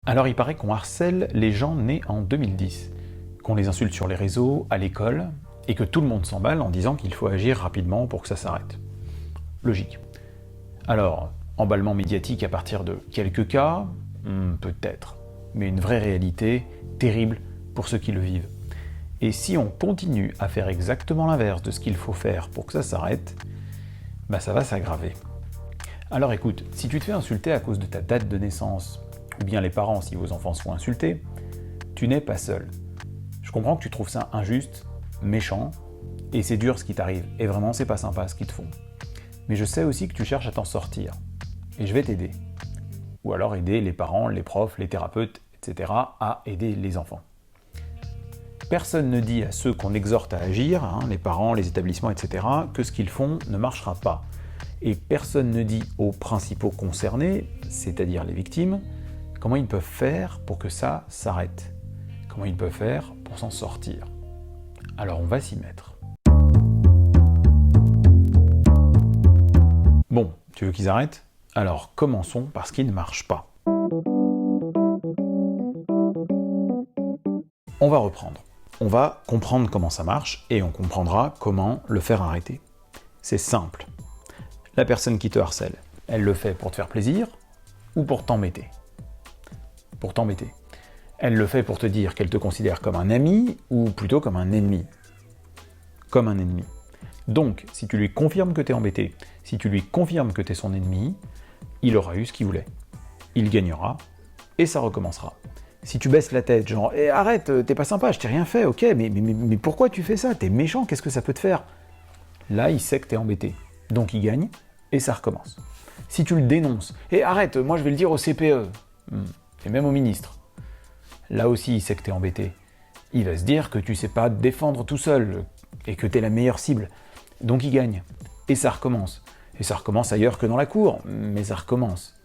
Alors il paraît qu'on harcèle les gens nés en 2010, qu'on les insulte sur les réseaux, à l'école, et que tout le monde s'emballe en disant qu'il faut agir rapidement pour que ça s'arrête. Logique. Alors, emballement médiatique à partir de quelques cas, peut-être, mais une vraie réalité terrible pour ceux qui le vivent. Et si on continue à faire exactement l'inverse de ce qu'il faut faire pour que ça s'arrête, ça va s'aggraver. Alors écoute, si tu te fais insulter à cause de ta date de naissance, ou bien les parents si vos enfants se font insulter, tu n'es pas seul. Je comprends que tu trouves ça injuste, méchant, et c'est dur ce qui t'arrive, et vraiment c'est pas sympa ce qu'ils te font. Mais je sais aussi que tu cherches à t'en sortir, et je vais t'aider. Ou alors aider les parents, les profs, les thérapeutes, etc. à aider les enfants. Personne ne dit à ceux qu'on exhorte à agir, les parents, les établissements, etc., que ce qu'ils font ne marchera pas. Et personne ne dit aux principaux concernés, c'est-à-dire les victimes, comment ils peuvent faire pour que ça s'arrête. Comment ils peuvent faire pour s'en sortir. Alors on va s'y mettre. Bon, tu veux qu'ils arrêtent? Alors commençons par ce qui ne marche pas. On va reprendre. On va comprendre comment ça marche et on comprendra comment le faire arrêter. C'est simple. La personne qui te harcèle, elle le fait pour te faire plaisir ou pour t'embêter? Pour t'embêter. Elle le fait pour te dire qu'elle te considère comme un ami ou plutôt comme un ennemi? Comme un ennemi. Donc, si tu lui confirmes que t'es embêté, si tu lui confirmes que t'es son ennemi, il aura eu ce qu'il voulait. Il gagnera et ça recommencera. Si tu baisses la tête, genre « arrête, t'es pas sympa, je t'ai rien fait, ok, mais pourquoi tu fais ça? T'es méchant, qu'est-ce que ça peut te faire ?» Là, il sait que t'es embêté. Donc il gagne et ça recommence. Si tu le dénonces « arrête, moi je vais le dire au CPE et même au ministre », là aussi il sait que t'es embêté. Il va se dire que tu sais pas te défendre tout seul et que t'es la meilleure cible. Donc il gagne. Et ça recommence. Et ça recommence ailleurs que dans la cour, mais ça recommence.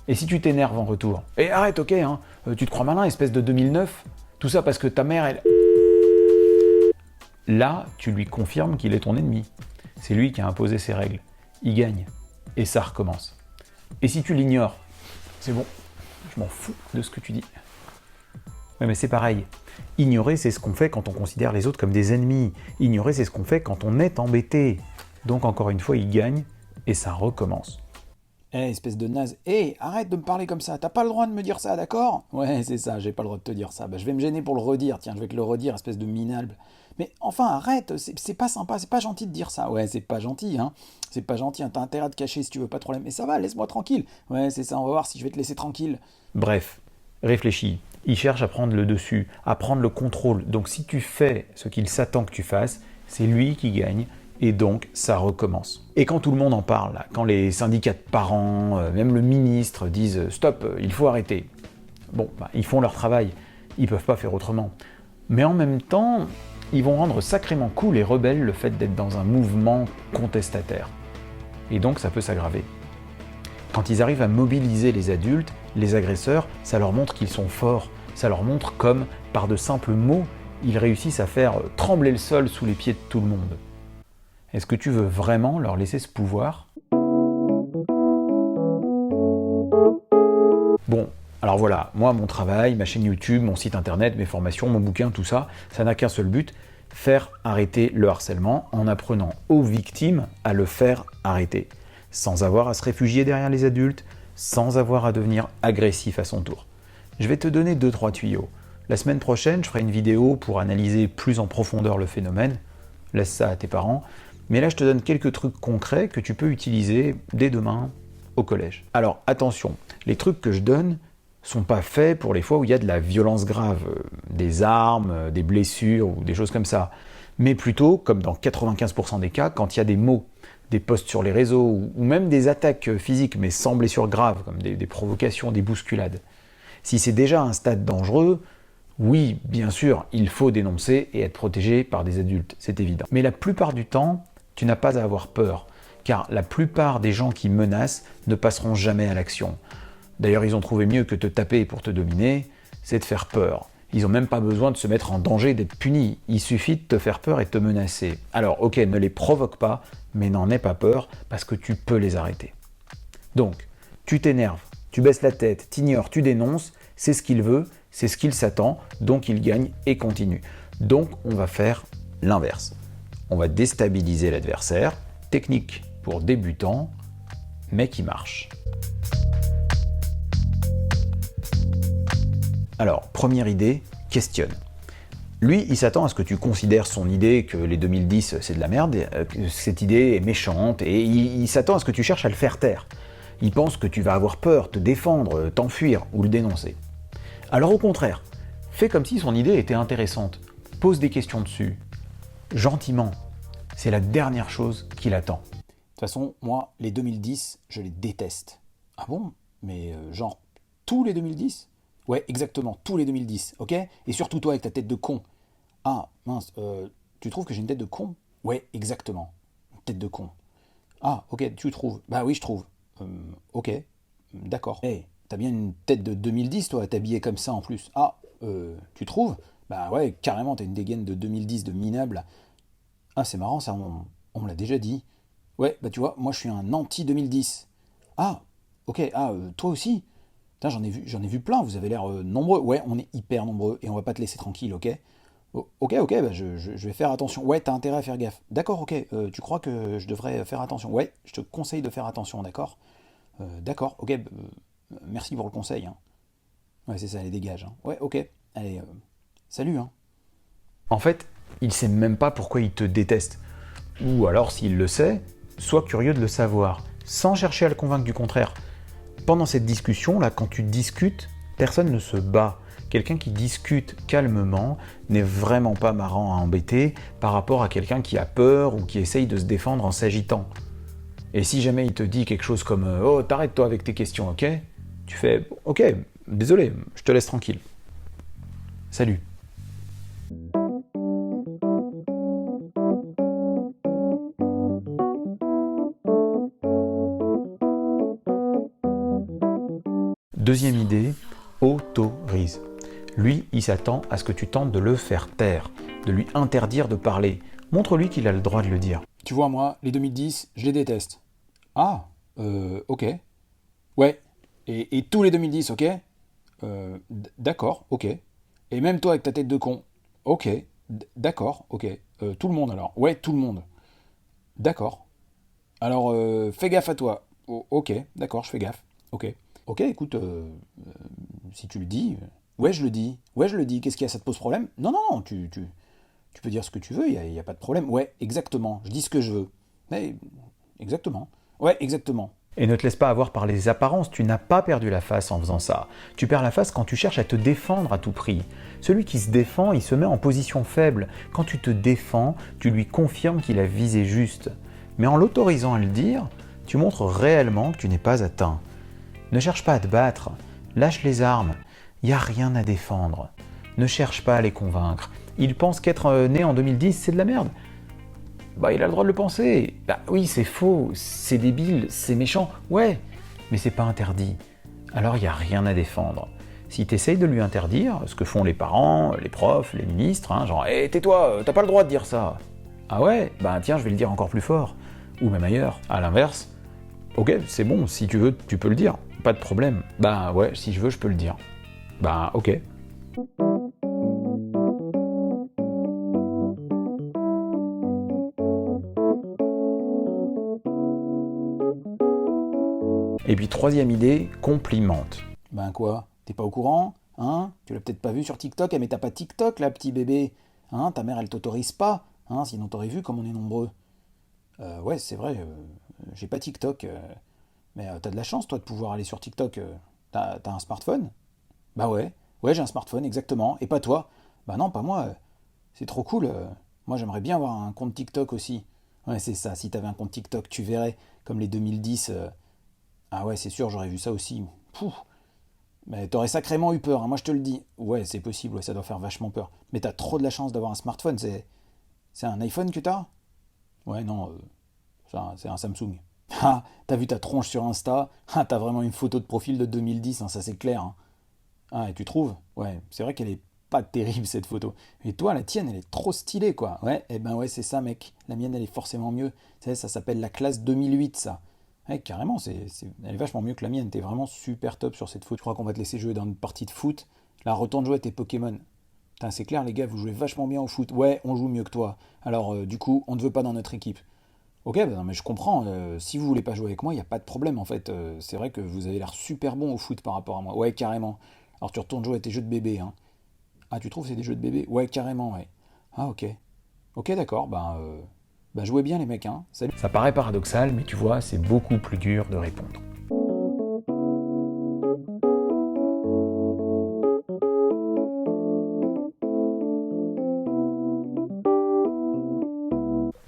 Et si tu t'énerves en retour, arrête, ok, tu te crois malin, espèce de 2009, tout ça parce que ta mère, elle... Là, tu lui confirmes qu'il est ton ennemi. C'est lui qui a imposé ses règles. Il gagne. Et ça recommence. Et si tu l'ignores, c'est bon, je m'en fous de ce que tu dis. Ouais, mais c'est pareil. Ignorer, c'est ce qu'on fait quand on considère les autres comme des ennemis. Ignorer, c'est ce qu'on fait quand on est embêté. Donc encore une fois, il gagne et ça recommence. Espèce de naze, arrête de me parler comme ça, t'as pas le droit de me dire ça, d'accord? Ouais, c'est ça, j'ai pas le droit de te dire ça. Je vais me gêner pour le redire, tiens, je vais te le redire, espèce de minable. Mais enfin, arrête, c'est pas sympa, c'est pas gentil de dire ça. Ouais, c'est pas gentil, c'est pas gentil, t'as intérêt à te cacher si tu veux pas de problème. Mais ça va, laisse-moi tranquille. Ouais, c'est ça, on va voir si je vais te laisser tranquille. Bref, réfléchis. Il cherche à prendre le dessus, à prendre le contrôle. Donc si tu fais ce qu'il s'attend que tu fasses, c'est lui qui gagne. Et donc, ça recommence. Et quand tout le monde en parle, quand les syndicats de parents, même le ministre disent « Stop, il faut arrêter », bon, ils font leur travail, ils peuvent pas faire autrement. Mais en même temps, ils vont rendre sacrément cool et rebelle le fait d'être dans un mouvement contestataire. Et donc, ça peut s'aggraver. Quand ils arrivent à mobiliser les adultes, les agresseurs, ça leur montre qu'ils sont forts, ça leur montre comme, par de simples mots, ils réussissent à faire trembler le sol sous les pieds de tout le monde. Est-ce que tu veux vraiment leur laisser ce pouvoir? Bon, alors voilà, moi, mon travail, ma chaîne YouTube, mon site internet, mes formations, mon bouquin, tout ça, ça n'a qu'un seul but, faire arrêter le harcèlement en apprenant aux victimes à le faire arrêter, sans avoir à se réfugier derrière les adultes, sans avoir à devenir agressif à son tour. Je vais te donner 2-3 tuyaux. La semaine prochaine, je ferai une vidéo pour analyser plus en profondeur le phénomène. Laisse ça à tes parents. Mais là, je te donne quelques trucs concrets que tu peux utiliser dès demain au collège. Alors, attention, les trucs que je donne sont pas faits pour les fois où il y a de la violence grave, des armes, des blessures ou des choses comme ça. Mais plutôt, comme dans 95% des cas, quand il y a des mots, des posts sur les réseaux ou même des attaques physiques mais sans blessures graves, comme des provocations, des bousculades. Si c'est déjà un stade dangereux, oui, bien sûr, il faut dénoncer et être protégé par des adultes, c'est évident. Mais la plupart du temps, tu n'as pas à avoir peur, car la plupart des gens qui menacent ne passeront jamais à l'action. D'ailleurs, ils ont trouvé mieux que te taper pour te dominer, c'est de faire peur. Ils n'ont même pas besoin de se mettre en danger d'être punis, il suffit de te faire peur et de te menacer. Alors ok, ne les provoque pas, mais n'en aie pas peur, parce que tu peux les arrêter. Donc, tu t'énerves, tu baisses la tête, t'ignores, tu dénonces, c'est ce qu'il veut, c'est ce qu'il s'attend, donc il gagne et continue. Donc on va faire l'inverse. On va déstabiliser l'adversaire, technique pour débutants, mais qui marche. Alors, première idée, questionne. Lui, il s'attend à ce que tu considères son idée que les 2010 c'est de la merde, que cette idée est méchante, et il s'attend à ce que tu cherches à le faire taire. Il pense que tu vas avoir peur, te défendre, t'enfuir ou le dénoncer. Alors au contraire, fais comme si son idée était intéressante. Pose des questions dessus, gentiment. C'est la dernière chose qu'il attend. De toute façon, moi, les 2010, je les déteste. Ah bon? Mais genre, tous les 2010? Ouais, exactement, tous les 2010, ok? Et surtout toi avec ta tête de con. Ah, mince, tu trouves que j'ai une tête de con? Ouais, exactement, une tête de con. Ah, ok, tu trouves? Bah oui, je trouve. Ok, d'accord. Hey, t'as bien une tête de 2010, toi, à t'habiller comme ça en plus. Ah, tu trouves? Bah ouais, carrément, t'as une dégaine de 2010 de minable. Ah, c'est marrant, ça, on me l'a déjà dit. Ouais, bah tu vois, moi je suis un anti-2010. Ah, ok, toi aussi? Putain, j'en ai vu plein, vous avez l'air nombreux. Ouais, on est hyper nombreux et on va pas te laisser tranquille, ok? Ok, bah je vais faire attention. Ouais, t'as intérêt à faire gaffe. D'accord, ok, tu crois que je devrais faire attention? Ouais, je te conseille de faire attention, d'accord? D'accord, ok, merci pour le conseil, hein. Ouais, c'est ça, allez, dégage, hein. Ouais, ok, allez, salut, hein. En fait, il sait même pas pourquoi il te déteste. Ou alors, s'il le sait, sois curieux de le savoir, sans chercher à le convaincre du contraire. Pendant cette discussion, là, quand tu discutes, personne ne se bat. Quelqu'un qui discute calmement n'est vraiment pas marrant à embêter par rapport à quelqu'un qui a peur ou qui essaye de se défendre en s'agitant. Et si jamais il te dit quelque chose comme « Oh, t'arrêtes toi avec tes questions, ok ?» Tu fais « Ok, désolé, je te laisse tranquille. Salut. » Deuxième idée, autorise. Lui, il s'attend à ce que tu tentes de le faire taire, de lui interdire de parler. Montre-lui qu'il a le droit de le dire. Tu vois, moi, les 2010, je les déteste. Ah, ok. Ouais. Et tous les 2010, ok? D'accord, ok. Et même toi avec ta tête de con. Ok. D'accord, ok. Tout le monde alors. Ouais, tout le monde. D'accord. Alors, fais gaffe à toi. Ok, d'accord, je fais gaffe. Ok. Ok, écoute, si tu le dis, ouais, je le dis. Ouais, je le dis. Qu'est-ce qu'il y a? Ça te pose problème? Non, non, non, tu peux dire ce que tu veux, il y a pas de problème. Ouais, exactement. Je dis ce que je veux. Mais, exactement. Ouais, exactement. Et ne te laisse pas avoir par les apparences, tu n'as pas perdu la face en faisant ça. Tu perds la face quand tu cherches à te défendre à tout prix. Celui qui se défend, il se met en position faible. Quand tu te défends, tu lui confirmes qu'il a visé juste. Mais en l'autorisant à le dire, tu montres réellement que tu n'es pas atteint. Ne cherche pas à te battre, lâche les armes, il n'y a rien à défendre. Ne cherche pas à les convaincre. Ils pensent qu'être né en 2010, c'est de la merde. Bah, il a le droit de le penser. Bah oui, c'est faux, c'est débile, c'est méchant, ouais, mais c'est pas interdit. Alors il n'y a rien à défendre. Si tu essayes de lui interdire, ce que font les parents, les profs, les ministres, hein, genre hé, tais-toi, t'as pas le droit de dire ça. Ah ouais, bah tiens, je vais le dire encore plus fort. Ou même ailleurs. À l'inverse, ok, c'est bon, si tu veux, tu peux le dire, pas de problème. Bah ouais, si je veux, je peux le dire. Bah ok. Et puis troisième idée, complimente. Ben quoi? T'es pas au courant? Hein? Tu l'as peut-être pas vu sur TikTok, mais t'as pas TikTok là, petit bébé. Hein? Ta mère elle t'autorise pas. Hein? Sinon t'aurais vu comme on est nombreux. Ouais, c'est vrai, j'ai pas TikTok. Mais t'as de la chance toi de pouvoir aller sur TikTok. T'as un smartphone? Bah ouais, j'ai un smartphone, exactement. Et pas toi? Bah non, pas moi. C'est trop cool. Moi j'aimerais bien avoir un compte TikTok aussi. Ouais, c'est ça, si t'avais un compte TikTok, tu verrais, comme les 2010. Ah ouais, c'est sûr, j'aurais vu ça aussi. Pouf. Mais t'aurais sacrément eu peur, hein, moi je te le dis. Ouais, c'est possible, ouais, ça doit faire vachement peur. Mais t'as trop de la chance d'avoir un smartphone, c'est un iPhone que t'as? Ouais, non, c'est un Samsung. Ah, t'as vu ta tronche sur Insta? Ah, t'as vraiment une photo de profil de 2010, hein, ça c'est clair, hein. Ah, et tu trouves? Ouais, c'est vrai qu'elle est pas terrible cette photo. Et toi, la tienne, elle est trop stylée, quoi. Ouais, eh ben ouais, c'est ça, mec. La mienne, elle est forcément mieux. Tu sais, ça s'appelle la classe 2008, ça. Ouais, carrément, elle est vachement mieux que la mienne. T'es vraiment super top sur cette faute. Je crois qu'on va te laisser jouer dans une partie de foot. Là, retourne jouer à tes Pokémon. Putain, c'est clair, les gars, vous jouez vachement bien au foot. Ouais, on joue mieux que toi. Alors, du coup, on ne veut pas dans notre équipe. Ok, bah non, mais je comprends. Si vous voulez pas jouer avec moi, il n'y a pas de problème, en fait. C'est vrai que vous avez l'air super bon au foot par rapport à moi. Ouais, carrément. Alors, tu retournes jouer à tes jeux de bébé, hein. Ah, tu trouves que c'est des jeux de bébé? Ouais, carrément, ouais. Ah, ok. Ok, d'accord, bah jouez bien les mecs, hein. Salut. Ça paraît paradoxal, mais tu vois, c'est beaucoup plus dur de répondre.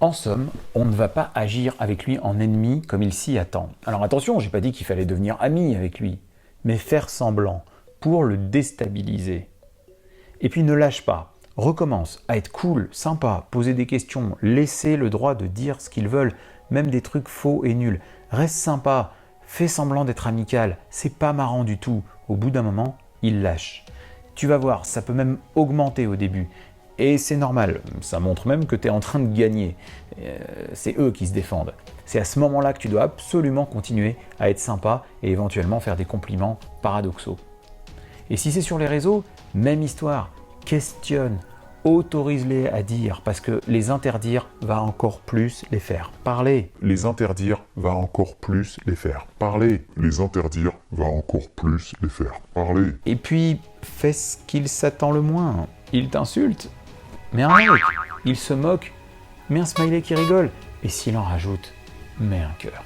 En somme, on ne va pas agir avec lui en ennemi comme il s'y attend. Alors attention, j'ai pas dit qu'il fallait devenir ami avec lui, mais faire semblant pour le déstabiliser. Et puis ne lâche pas. Recommence à être cool, sympa, poser des questions, laisser le droit de dire ce qu'ils veulent, même des trucs faux et nuls. Reste sympa, fais semblant d'être amical, c'est pas marrant du tout. Au bout d'un moment, il lâche. Tu vas voir, ça peut même augmenter au début. Et c'est normal, ça montre même que tu es en train de gagner. C'est eux qui se défendent. C'est à ce moment-là que tu dois absolument continuer à être sympa et éventuellement faire des compliments paradoxaux. Et si c'est sur les réseaux, même histoire. Questionne, autorise-les à dire, parce que les interdire va encore plus les faire parler. Les interdire va encore plus les faire parler. Les interdire va encore plus les faire parler. Et puis, fais ce qu'il s'attend le moins. Il t'insulte, mets un like. Il se moque, mets un smiley qui rigole. Et s'il en rajoute, mets un cœur.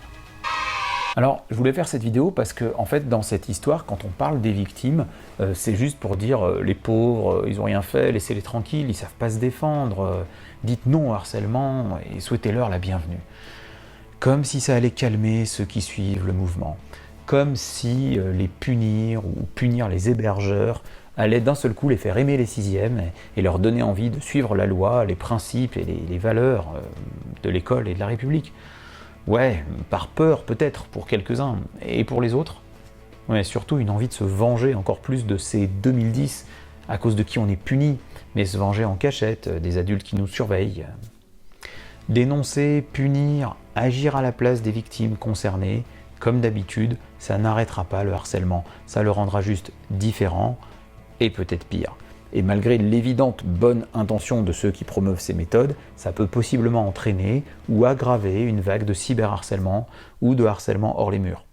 Alors, je voulais faire cette vidéo parce que, en fait, dans cette histoire, quand on parle des victimes, c'est juste pour dire les pauvres, ils n'ont rien fait, laissez-les tranquilles, ils ne savent pas se défendre, dites non au harcèlement et souhaitez-leur la bienvenue. Comme si ça allait calmer ceux qui suivent le mouvement. Comme si les punir ou punir les hébergeurs allait d'un seul coup les faire aimer les sixièmes et leur donner envie de suivre la loi, les principes et les valeurs de l'école et de la République. Ouais, par peur peut-être pour quelques-uns, et pour les autres, ouais, surtout une envie de se venger encore plus de ces 2010, à cause de qui on est puni, mais se venger en cachette des adultes qui nous surveillent. Dénoncer, punir, agir à la place des victimes concernées, comme d'habitude, ça n'arrêtera pas le harcèlement, ça le rendra juste différent, et peut-être pire. Et malgré l'évidente bonne intention de ceux qui promeuvent ces méthodes, ça peut possiblement entraîner ou aggraver une vague de cyberharcèlement ou de harcèlement hors les murs.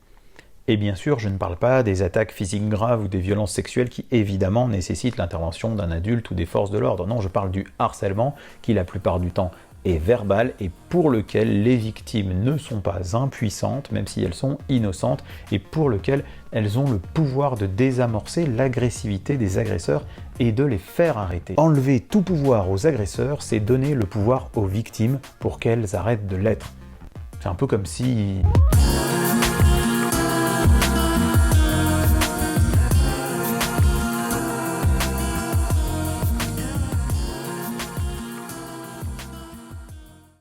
Et bien sûr, je ne parle pas des attaques physiques graves ou des violences sexuelles qui évidemment nécessitent l'intervention d'un adulte ou des forces de l'ordre. Non, je parle du harcèlement qui la plupart du temps est verbal et pour lequel les victimes ne sont pas impuissantes, même si elles sont innocentes, et pour lequel elles ont le pouvoir de désamorcer l'agressivité des agresseurs et de les faire arrêter. Enlever tout pouvoir aux agresseurs, c'est donner le pouvoir aux victimes pour qu'elles arrêtent de l'être. C'est un peu comme si